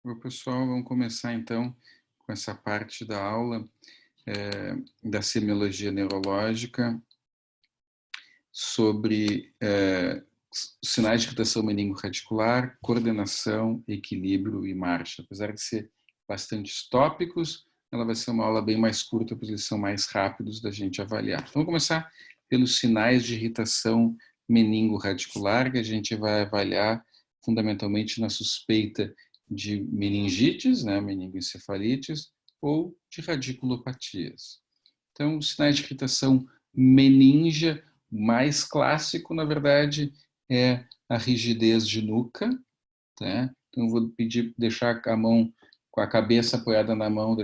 Oi, pessoal, vamos começar então com essa parte da aula da semiologia neurológica sobre sinais de irritação meningo-radicular, coordenação, equilíbrio e marcha. Apesar de ser bastante tópicos, ela vai ser uma aula bem mais curta, porque eles são mais rápidos da gente avaliar. Então, vamos começar pelos sinais de irritação meningo-radicular, que a gente vai avaliar fundamentalmente na suspeita de meningites, né, meningoencefalites, ou de radiculopatias. Então, os sinais de irritação meníngia mais clássico, na verdade, é a rigidez de nuca, tá? Então, eu vou pedir, deixar a mão com a cabeça apoiada na mão,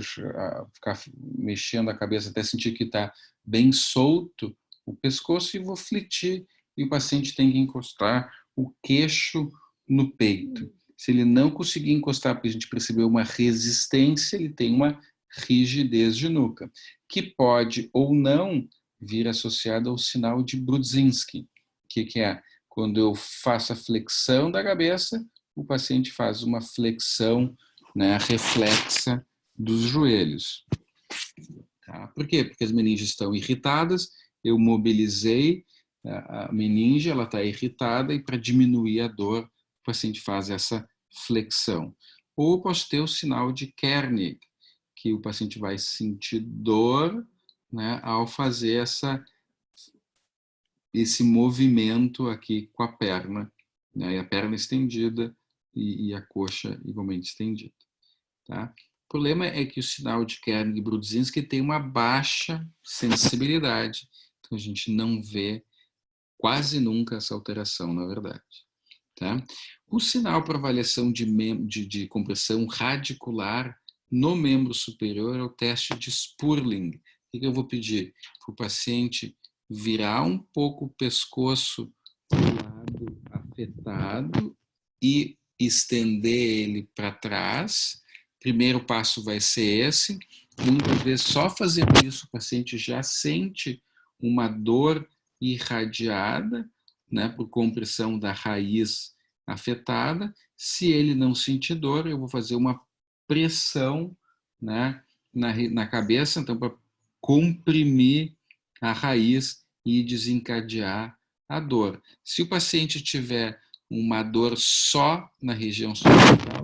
ficar mexendo a cabeça até sentir que está bem solto o pescoço, e vou fletir, e o paciente tem que encostar o queixo no peito. Se ele não conseguir encostar, porque a gente percebeu uma resistência, ele tem uma rigidez de nuca, que pode ou não vir associada ao sinal de Brudzinski, que é quando eu faço a flexão da cabeça, o paciente faz uma flexão, né, reflexa dos joelhos. Tá? Por quê? Porque as meninges estão irritadas, eu mobilizei a meninge, ela está irritada, e para diminuir a dor, o paciente faz essa flexão. Ou posso ter o sinal de Kernig, que o paciente vai sentir dor, né, ao fazer esse movimento aqui com a perna, né, e a perna estendida e a coxa igualmente estendida. Tá? O problema é que o sinal de Kernig e Brudzinski tem uma baixa sensibilidade, então a gente não vê quase nunca essa alteração, na verdade. Tá? O sinal para avaliação de compressão radicular no membro superior é o teste de Spurling. O que eu vou pedir? Para o paciente virar um pouco o pescoço para o lado afetado e estender ele para trás. Primeiro passo vai ser esse. Muitas vezes, só fazendo isso, o paciente já sente uma dor irradiada, né, por compressão da raiz afetada. Se ele não sentir dor, eu vou fazer uma pressão, né, na cabeça, então, para comprimir a raiz e desencadear a dor. Se o paciente tiver uma dor só na região superficial,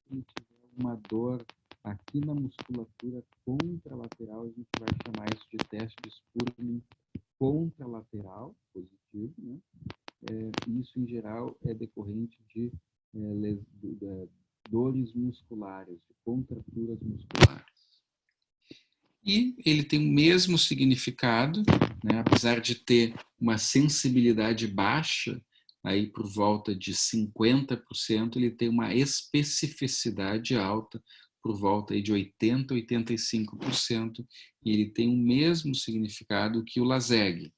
se tiver uma dor aqui na musculatura contralateral, a gente vai chamar isso de teste de Spurling contralateral, positivo, né? Isso, em geral, é decorrente de dores musculares, de contraturas musculares. E ele tem o mesmo significado, né? Apesar de ter uma sensibilidade baixa, aí por volta de 50%, ele tem uma especificidade alta, por volta aí de 80%, 85%, e ele tem o mesmo significado que o LASEG,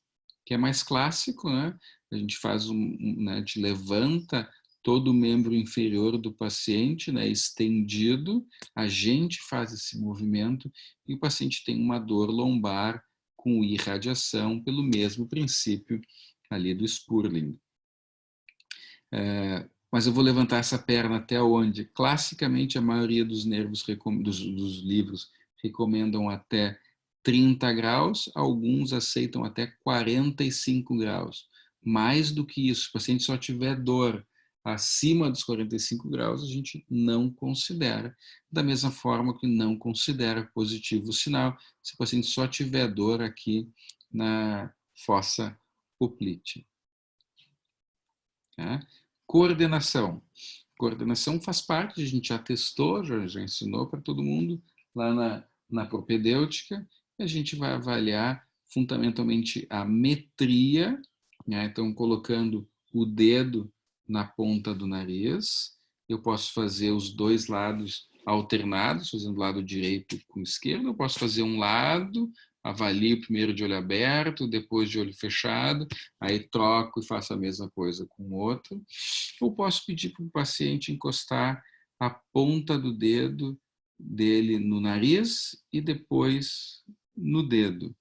que é mais clássico, né? A gente faz né, a gente levanta todo o membro inferior do paciente, né, estendido, a gente faz esse movimento e o paciente tem uma dor lombar com irradiação pelo mesmo princípio ali do Spurling. Mas eu vou levantar essa perna até onde? Classicamente, a maioria dos dos livros recomendam até 30 graus, alguns aceitam até 45 graus. Mais do que isso, se o paciente só tiver dor acima dos 45 graus, a gente não considera. Da mesma forma que não considera positivo o sinal, se o paciente só tiver dor aqui na fossa poplítea. Tá? Coordenação. Coordenação faz parte, a gente já testou, já ensinou para todo mundo lá na propedêutica. A gente vai avaliar fundamentalmente a metria, né? Então, colocando o dedo na ponta do nariz. Eu posso fazer os dois lados alternados, fazendo o lado direito com o esquerdo. Eu posso fazer um lado, avalio primeiro de olho aberto, depois de olho fechado, aí troco e faço a mesma coisa com o outro. Ou posso pedir para o paciente encostar a ponta do dedo dele no nariz e depois no dedo,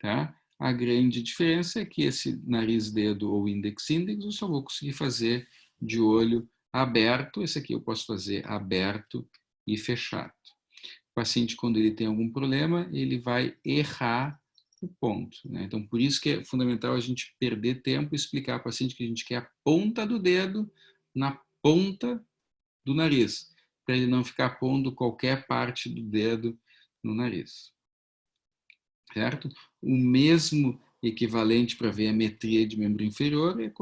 tá? A grande diferença é que esse nariz-dedo ou index-index eu só vou conseguir fazer de olho aberto. Esse aqui eu posso fazer aberto e fechado. O paciente, quando ele tem algum problema, ele vai errar o ponto, né? Então, por isso que é fundamental a gente perder tempo e explicar ao paciente que a gente quer a ponta do dedo na ponta do nariz, para ele não ficar pondo qualquer parte do dedo no nariz, certo? O mesmo equivalente para ver a metria de membro inferior é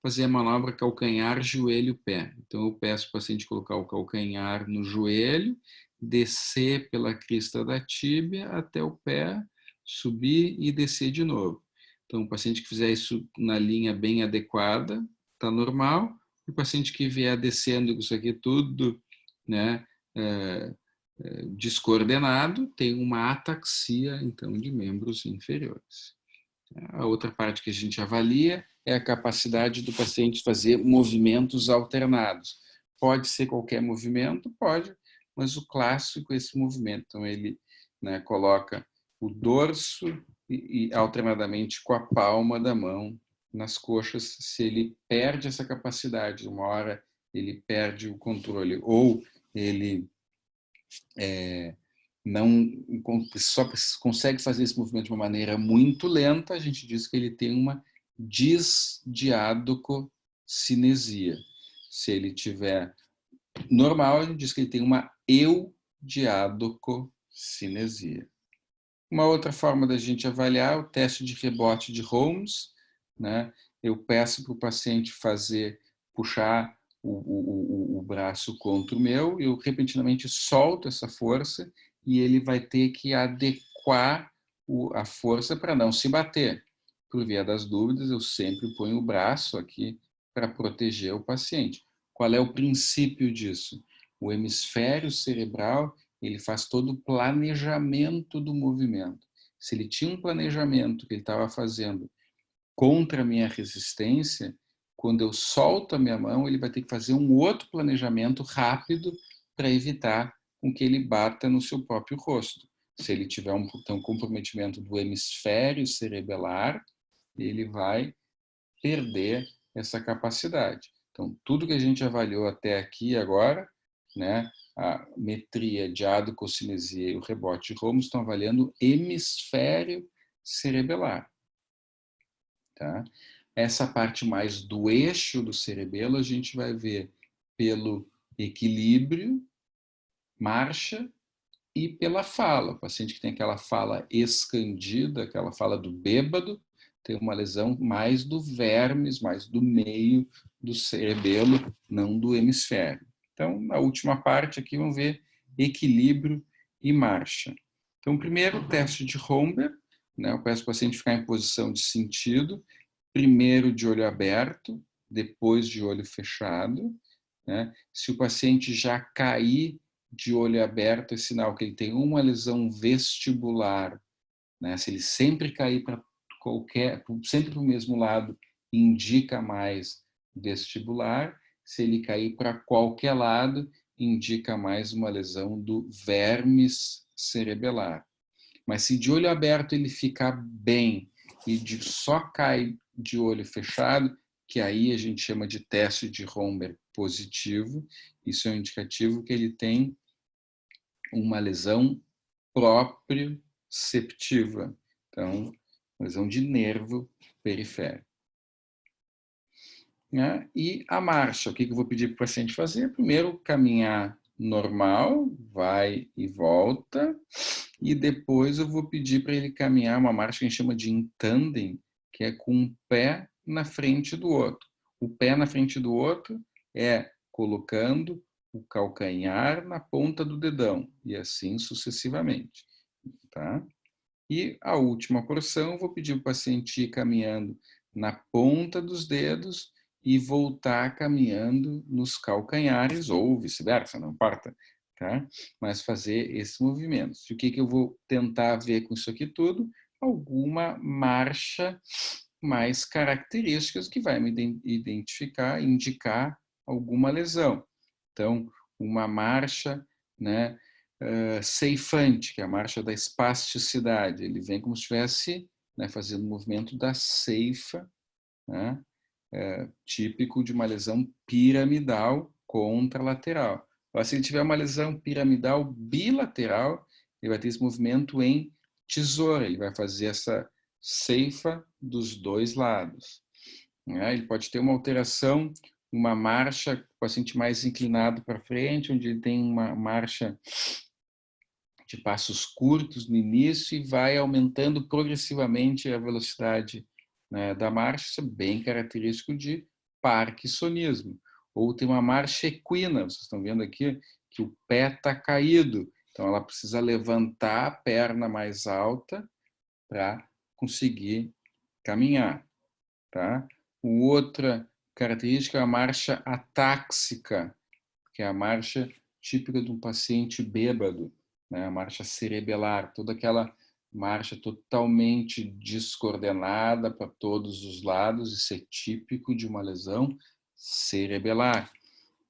fazer a manobra calcanhar, joelho, pé. Então, eu peço para o paciente colocar o calcanhar no joelho, descer pela crista da tíbia até o pé, subir e descer de novo. Então, o paciente que fizer isso na linha bem adequada, está normal. O paciente que vier descendo isso aqui tudo, né, descoordenado, tem uma ataxia, então, de membros inferiores. A outra parte que a gente avalia é a capacidade do paciente fazer movimentos alternados. Pode ser qualquer movimento? Pode, mas o clássico é esse movimento. Então, ele, né, coloca o dorso e alternadamente com a palma da mão nas coxas. Se ele perde essa capacidade, uma hora ele perde o controle ou ele não só consegue fazer esse movimento de uma maneira muito lenta, a gente diz que ele tem uma disdiadococinesia. Se ele tiver normal, a gente diz que ele tem uma eudiadococinesia. Uma outra forma da gente avaliar é o teste de rebote de Holmes, né? Eu peço para o paciente puxar o braço contra o meu, eu repentinamente solto essa força e ele vai ter que adequar a força para não se bater. Por via das dúvidas, eu sempre ponho o braço aqui para proteger o paciente. Qual é o princípio disso? O hemisfério cerebral, ele faz todo o planejamento do movimento. Se ele tinha um planejamento que ele estava fazendo contra a minha resistência, quando eu solto a minha mão, ele vai ter que fazer um outro planejamento rápido para evitar com que ele bata no seu próprio rosto. Se ele tiver um comprometimento do hemisfério cerebelar, ele vai perder essa capacidade. Então, tudo que a gente avaliou até aqui agora, né, a metria de adococinesia e o rebote de Holmes estão avaliando o hemisfério cerebelar. Tá? Essa parte mais do eixo do cerebelo a gente vai ver pelo equilíbrio, marcha e pela fala. O paciente que tem aquela fala escandida, aquela fala do bêbado, tem uma lesão mais do vermes, mais do meio do cerebelo, não do hemisfério. Então, na última parte aqui, vamos ver equilíbrio e marcha. Então, primeiro, o teste de Romberg, né? Eu peço para o paciente ficar em posição de sentido, primeiro de olho aberto, depois de olho fechado, né? Se o paciente já cair de olho aberto, é sinal que ele tem uma lesão vestibular, né? Se ele sempre cair sempre para o mesmo lado, indica mais vestibular. Se ele cair para qualquer lado, indica mais uma lesão do vermes cerebelar. Mas se de olho aberto ele ficar bem e só cai de olho fechado, que aí a gente chama de teste de Romberg positivo, isso é um indicativo que ele tem uma lesão proprioceptiva, então, lesão de nervo periférico. Né? E a marcha, o que eu vou pedir para o paciente fazer? Primeiro, caminhar normal, vai e volta, e depois eu vou pedir para ele caminhar uma marcha que a gente chama de in tandem, que é com um pé na frente do outro. O pé na frente do outro é colocando o calcanhar na ponta do dedão, e assim sucessivamente. Tá? E a última porção, eu vou pedir para o paciente ir caminhando na ponta dos dedos e voltar caminhando nos calcanhares, ou vice-versa, não importa, tá? Mas fazer esses movimentos. E o que eu vou tentar ver com isso aqui tudo? Alguma marcha mais características que vai me indicar alguma lesão. Então, uma marcha, né, ceifante, que é a marcha da espasticidade. Ele vem como se estivesse, né, fazendo o movimento da ceifa, né, típico de uma lesão piramidal contralateral. Agora, se ele tiver uma lesão piramidal bilateral, ele vai ter esse movimento em tesoura, ele vai fazer essa ceifa dos dois lados. Ele pode ter uma alteração, uma marcha, o paciente mais inclinado para frente, onde ele tem uma marcha de passos curtos no início e vai aumentando progressivamente a velocidade, né, da marcha. Isso é bem característico de parkinsonismo. Ou tem uma marcha equina, vocês estão vendo aqui que o pé está caído, então ela precisa levantar a perna mais alta para conseguir caminhar. Tá? Outra característica é a marcha atáxica, que é a marcha típica de um paciente bêbado, né? A marcha cerebelar, toda aquela marcha totalmente descoordenada para todos os lados, isso é típico de uma lesão cerebelar.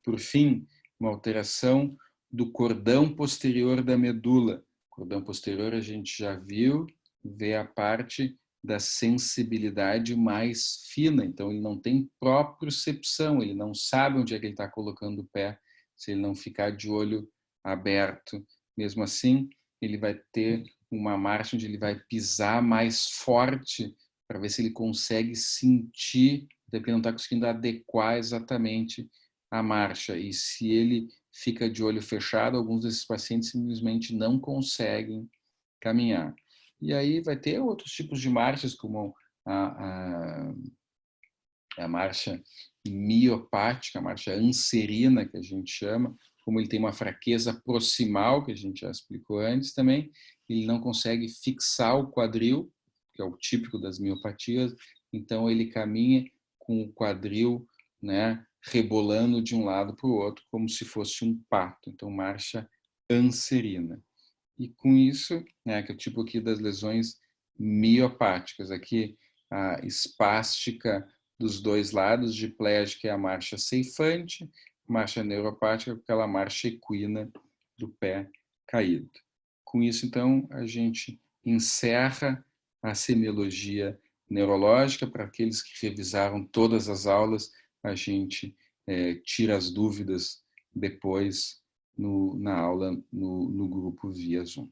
Por fim, uma alteração do cordão posterior da medula. Cordão posterior a gente já viu, vê a parte da sensibilidade mais fina, então ele não tem propriocepção, ele não sabe onde é que ele está colocando o pé, se ele não ficar de olho aberto. Mesmo assim, ele vai ter uma marcha onde ele vai pisar mais forte para ver se ele consegue sentir, até porque ele não está conseguindo adequar exatamente a marcha. E se ele fica de olho fechado, alguns desses pacientes simplesmente não conseguem caminhar. E aí vai ter outros tipos de marchas, como a marcha miopática, a marcha anserina, que a gente chama, como ele tem uma fraqueza proximal, que a gente já explicou antes também, ele não consegue fixar o quadril, que é o típico das miopatias, então ele caminha com o quadril, né, rebolando de um lado para o outro, como se fosse um pato. Então, marcha anserina. E com isso, né, que é o tipo aqui das lesões miopáticas, aqui a espástica dos dois lados, diplégica é a marcha ceifante, marcha neuropática é aquela marcha equina do pé caído. Com isso, então, a gente encerra a semiologia neurológica. Para aqueles que revisaram todas as aulas, a gente tira as dúvidas depois na aula no grupo via Zoom.